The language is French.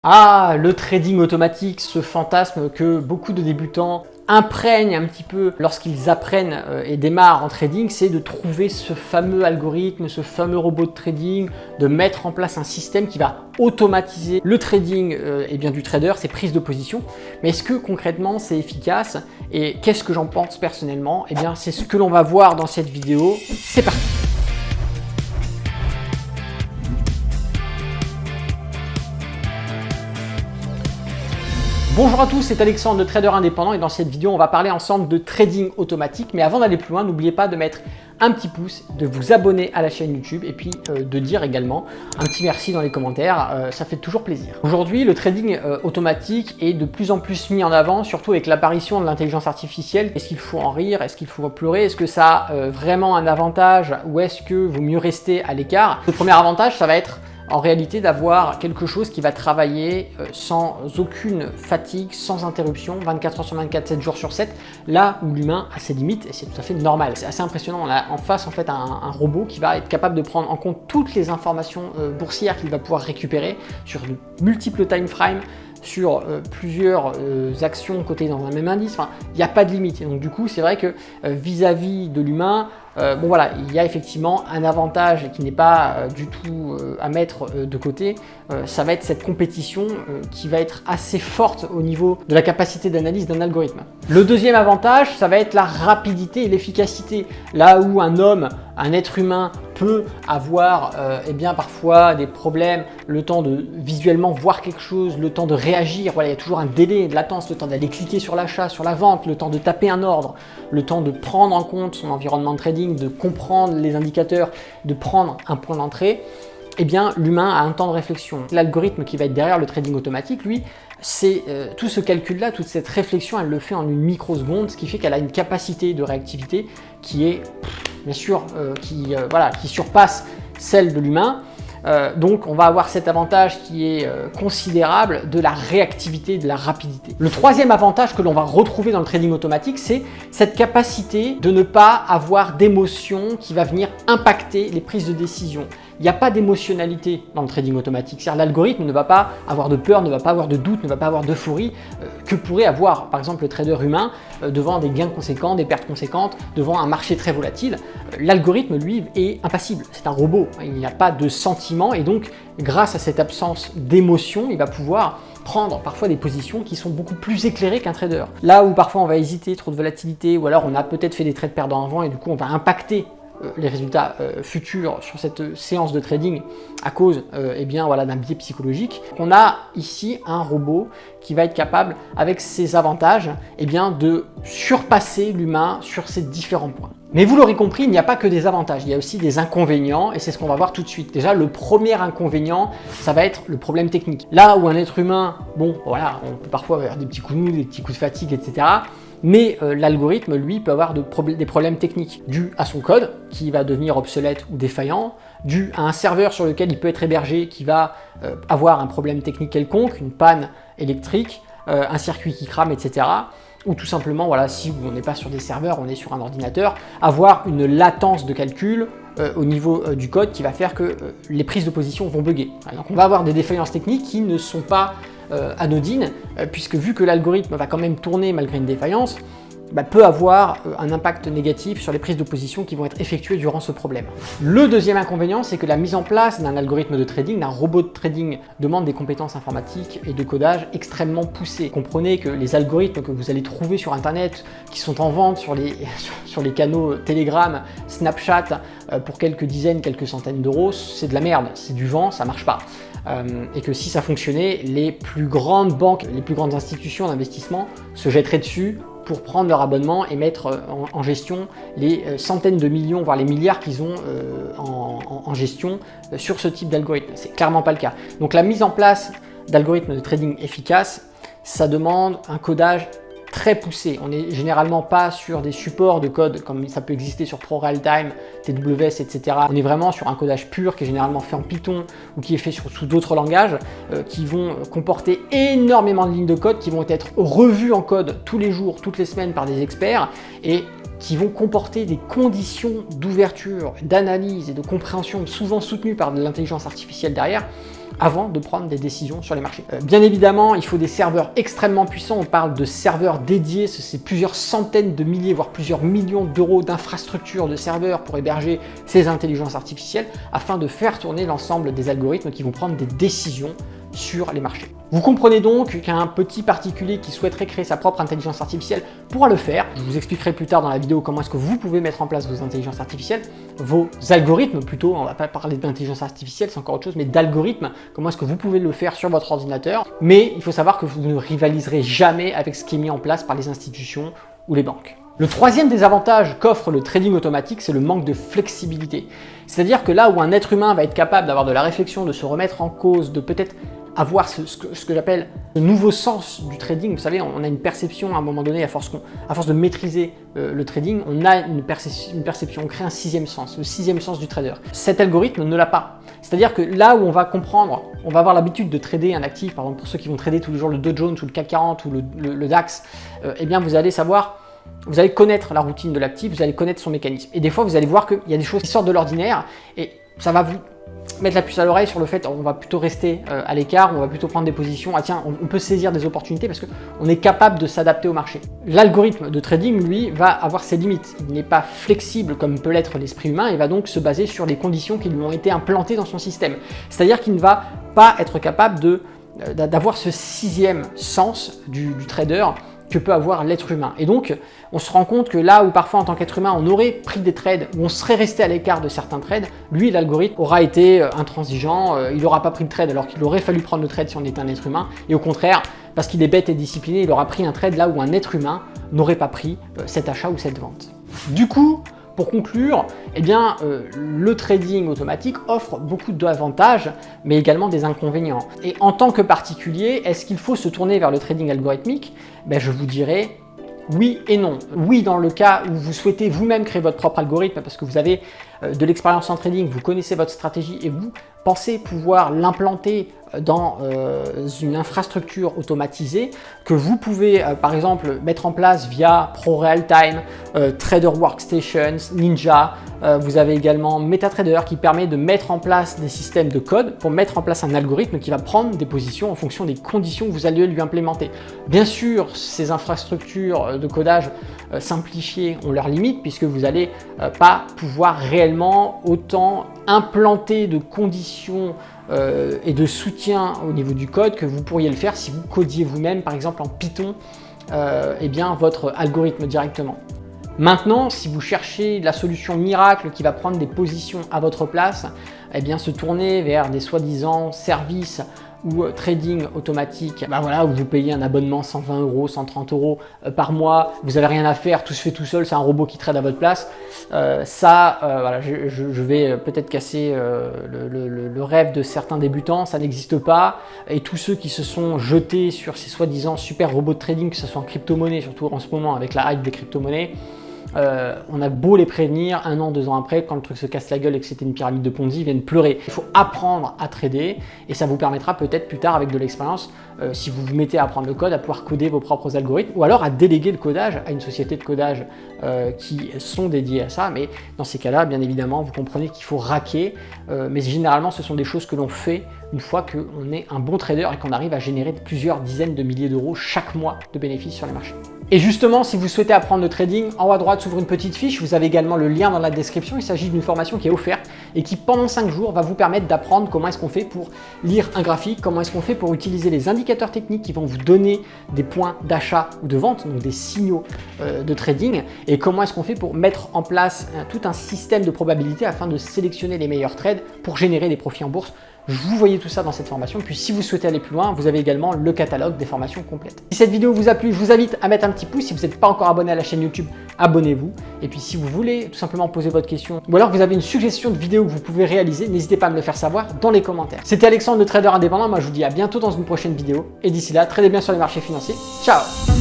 Ah, le trading automatique, ce fantasme que beaucoup de débutants imprègnent un petit peu lorsqu'ils apprennent et démarrent en trading, c'est de trouver ce fameux algorithme, ce fameux robot de trading, de mettre en place un système qui va automatiser le trading du trader, ses prises de position. Mais est-ce que concrètement c'est efficace? Et qu'est-ce que j'en pense personnellement? Eh bien, c'est ce que l'on va voir dans cette vidéo. C'est parti! Bonjour à tous, c'est Alexandre, le trader indépendant, et dans cette vidéo, on va parler ensemble de trading automatique. Mais avant d'aller plus loin, n'oubliez pas de mettre un petit pouce, de vous abonner à la chaîne YouTube et puis de dire également un petit merci dans les commentaires, ça fait toujours plaisir. Aujourd'hui, le trading automatique est de plus en plus mis en avant, surtout avec l'apparition de l'intelligence artificielle. Est-ce qu'il faut en rire? Est-ce qu'il faut pleurer? Est-ce que ça a vraiment un avantage ou est-ce que vaut mieux rester à l'écart? Le premier avantage, ça va être en réalité d'avoir quelque chose qui va travailler sans aucune fatigue, sans interruption, 24 heures sur 24, 7 jours sur 7, là où l'humain a ses limites et c'est tout à fait normal. C'est assez impressionnant, on a en face en fait un robot qui va être capable de prendre en compte toutes les informations boursières qu'il va pouvoir récupérer sur de multiples time frames, sur plusieurs actions cotées dans un même indice. Enfin, il n'y a pas de limite. Et donc du coup, c'est vrai que vis-à-vis de l'humain, bon voilà, il y a effectivement un avantage qui n'est pas du tout à mettre de côté. Ça va être cette compétition qui va être assez forte au niveau de la capacité d'analyse d'un algorithme. Le deuxième avantage, ça va être la rapidité et l'efficacité. Là où un être humain peut avoir parfois des problèmes, le temps de visuellement voir quelque chose, le temps de réagir, voilà, il y a toujours un délai de latence, le temps d'aller cliquer sur l'achat, sur la vente, le temps de taper un ordre, le temps de prendre en compte son environnement de trading, de comprendre les indicateurs, de prendre un point d'entrée. Eh bien, l'humain a un temps de réflexion. L'algorithme qui va être derrière le trading automatique, lui, c'est tout ce calcul-là, toute cette réflexion, elle le fait en une microseconde, ce qui fait qu'elle a une capacité de réactivité qui est, bien sûr, qui surpasse celle de l'humain. Donc on va avoir cet avantage qui est considérable de la réactivité, de la rapidité. Le troisième avantage que l'on va retrouver dans le trading automatique, c'est cette capacité de ne pas avoir d'émotion qui va venir impacter les prises de décision. Il n'y a pas d'émotionnalité dans le trading automatique. C'est-à-dire l'algorithme ne va pas avoir de peur, ne va pas avoir de doute, ne va pas avoir d'euphorie que pourrait avoir par exemple le trader humain devant des gains conséquents, des pertes conséquentes, devant un marché très volatile. L'algorithme, lui, est impassible. C'est un robot. Il n'y a pas de sentiment et donc grâce à cette absence d'émotion, il va pouvoir prendre parfois des positions qui sont beaucoup plus éclairées qu'un trader. Là où parfois on va hésiter, trop de volatilité, ou alors on a peut-être fait des trades perdants avant et du coup on va impacter les résultats futurs sur cette séance de trading à cause d'un biais psychologique. On a ici un robot qui va être capable, avec ses avantages, de surpasser l'humain sur ces différents points. Mais vous l'aurez compris, il n'y a pas que des avantages, il y a aussi des inconvénients et c'est ce qu'on va voir tout de suite. Déjà, le premier inconvénient, ça va être le problème technique. Là où un être humain, bon voilà, on peut parfois avoir des petits coups de mou, des petits coups de fatigue, etc. Mais l'algorithme, lui, peut avoir des problèmes techniques dus à son code qui va devenir obsolète ou défaillant, dû à un serveur sur lequel il peut être hébergé qui va avoir un problème technique quelconque, une panne électrique, un circuit qui crame, etc. Ou tout simplement, voilà, si on n'est pas sur des serveurs, on est sur un ordinateur, avoir une latence de calcul au niveau du code qui va faire que les prises de position vont bugger. Donc on va avoir des défaillances techniques qui ne sont pas anodine, puisque vu que l'algorithme va quand même tourner malgré une défaillance, peut avoir un impact négatif sur les prises de position qui vont être effectuées durant ce problème. Le deuxième inconvénient, c'est que la mise en place d'un algorithme de trading, d'un robot de trading, demande des compétences informatiques et de codage extrêmement poussées. Comprenez que les algorithmes que vous allez trouver sur Internet, qui sont en vente sur les canaux Telegram, Snapchat, pour quelques dizaines, quelques centaines d'euros, c'est de la merde, c'est du vent, ça marche pas. Et que si ça fonctionnait, les plus grandes banques, les plus grandes institutions d'investissement se jetteraient dessus pour prendre leur abonnement et mettre en gestion les centaines de millions, voire les milliards qu'ils ont en gestion sur ce type d'algorithme. C'est clairement pas le cas. Donc la mise en place d'algorithmes de trading efficaces, ça demande un codage très poussé. On n'est généralement pas sur des supports de code comme ça peut exister sur ProRealTime, TWS, etc. On est vraiment sur un codage pur qui est généralement fait en Python ou qui est fait sous d'autres langages qui vont comporter énormément de lignes de code qui vont être revues en code tous les jours, toutes les semaines par des experts et qui vont comporter des conditions d'ouverture, d'analyse et de compréhension souvent soutenues par de l'intelligence artificielle derrière avant de prendre des décisions sur les marchés. Bien évidemment, il faut des serveurs extrêmement puissants. On parle de serveurs dédiés, c'est plusieurs centaines de milliers, voire plusieurs millions d'euros d'infrastructures de serveurs pour héberger ces intelligences artificielles afin de faire tourner l'ensemble des algorithmes qui vont prendre des décisions sur les marchés. Vous comprenez donc qu'un petit particulier qui souhaiterait créer sa propre intelligence artificielle pourra le faire. Je vous expliquerai plus tard dans la vidéo comment est-ce que vous pouvez mettre en place vos intelligences artificielles, vos algorithmes plutôt, on va pas parler d'intelligence artificielle, c'est encore autre chose, mais d'algorithmes, comment est-ce que vous pouvez le faire sur votre ordinateur. Mais il faut savoir que vous ne rivaliserez jamais avec ce qui est mis en place par les institutions ou les banques. Le troisième désavantage qu'offre le trading automatique, c'est le manque de flexibilité. C'est-à-dire que là où un être humain va être capable d'avoir de la réflexion, de se remettre en cause, de peut-être avoir ce que j'appelle le nouveau sens du trading. Vous savez, on a une perception à un moment donné, à force de maîtriser le trading, on a une perception, on crée un sixième sens, le sixième sens du trader. Cet algorithme ne l'a pas. C'est-à-dire que là où on va comprendre, on va avoir l'habitude de trader un actif, par exemple pour ceux qui vont trader tous les jours le Dow Jones ou le CAC 40 ou le DAX, eh bien vous allez savoir, vous allez connaître la routine de l'actif, vous allez connaître son mécanisme. Et des fois, vous allez voir qu'il y a des choses qui sortent de l'ordinaire et ça va vous mettre la puce à l'oreille sur le fait on va plutôt rester à l'écart, on va plutôt prendre des positions, ah tiens, on peut saisir des opportunités parce qu'on est capable de s'adapter au marché. L'algorithme de trading, lui, va avoir ses limites. Il n'est pas flexible comme peut l'être l'esprit humain et va donc se baser sur les conditions qui lui ont été implantées dans son système. C'est-à-dire qu'il ne va pas être capable d'avoir ce sixième sens du trader que peut avoir l'être humain. Et donc, on se rend compte que là où parfois en tant qu'être humain, on aurait pris des trades, où on serait resté à l'écart de certains trades, lui, l'algorithme aura été intransigeant, il n'aura pas pris de trade alors qu'il aurait fallu prendre le trade si on était un être humain. Et au contraire, parce qu'il est bête et discipliné, il aura pris un trade là où un être humain n'aurait pas pris cet achat ou cette vente. Du coup, pour conclure, eh bien, le trading automatique offre beaucoup d'avantages, mais également des inconvénients. Et en tant que particulier, est-ce qu'il faut se tourner vers le trading algorithmique? Je vous dirais oui et non. Oui, dans le cas où vous souhaitez vous-même créer votre propre algorithme parce que vous avez de l'expérience en trading, vous connaissez votre stratégie et vous pensez pouvoir l'implanter dans une infrastructure automatisée que vous pouvez par exemple mettre en place via ProRealTime, Trader Workstations, Ninja. Vous avez également MetaTrader qui permet de mettre en place des systèmes de code pour mettre en place un algorithme qui va prendre des positions en fonction des conditions que vous allez lui implémenter. Bien sûr, ces infrastructures de codage simplifiées ont leurs limites puisque vous n'allez pas pouvoir réellement autant implanter de conditions et de soutien au niveau du code que vous pourriez le faire si vous codiez vous-même, par exemple en Python, eh bien, votre algorithme directement. Maintenant, si vous cherchez la solution miracle qui va prendre des positions à votre place, eh bien, se tourner vers des soi-disant services ou trading automatique, voilà, où vous payez un abonnement 120 €, 130 € par mois, vous n'avez rien à faire, tout se fait tout seul, c'est un robot qui trade à votre place. Voilà, je vais peut-être casser le rêve de certains débutants, ça n'existe pas. Et tous ceux qui se sont jetés sur ces soi-disant super robots de trading, que ce soit en crypto-monnaie, surtout en ce moment avec la hype des crypto-monnaies, on a beau les prévenir, 1 an, 2 ans après, quand le truc se casse la gueule et que c'était une pyramide de Ponzi, ils viennent pleurer. Il faut apprendre à trader et ça vous permettra peut-être plus tard avec de l'expérience, si vous vous mettez à apprendre le code, à pouvoir coder vos propres algorithmes ou alors à déléguer le codage à une société de codage qui sont dédiées à ça. Mais dans ces cas-là, bien évidemment, vous comprenez qu'il faut raquer, mais généralement ce sont des choses que l'on fait une fois qu'on est un bon trader et qu'on arrive à générer plusieurs dizaines de milliers d'euros chaque mois de bénéfices sur les marchés. Et justement, si vous souhaitez apprendre le trading, en haut à droite s'ouvre une petite fiche, vous avez également le lien dans la description. Il s'agit d'une formation qui est offerte et qui pendant 5 jours va vous permettre d'apprendre comment est-ce qu'on fait pour lire un graphique, comment est-ce qu'on fait pour utiliser les indicateurs techniques qui vont vous donner des points d'achat ou de vente, donc des signaux de trading, et comment est-ce qu'on fait pour mettre en place tout un système de probabilité afin de sélectionner les meilleurs trades pour générer des profits en bourse. Vous voyez tout ça dans cette formation. Puis si vous souhaitez aller plus loin, vous avez également le catalogue des formations complètes. Si cette vidéo vous a plu, je vous invite à mettre un petit pouce. Si vous n'êtes pas encore abonné à la chaîne YouTube, abonnez-vous. Et puis si vous voulez tout simplement poser votre question ou alors vous avez une suggestion de vidéo que vous pouvez réaliser, n'hésitez pas à me le faire savoir dans les commentaires. C'était Alexandre, le trader indépendant. Moi je vous dis à bientôt dans une prochaine vidéo. Et d'ici là, tradez bien sur les marchés financiers. Ciao!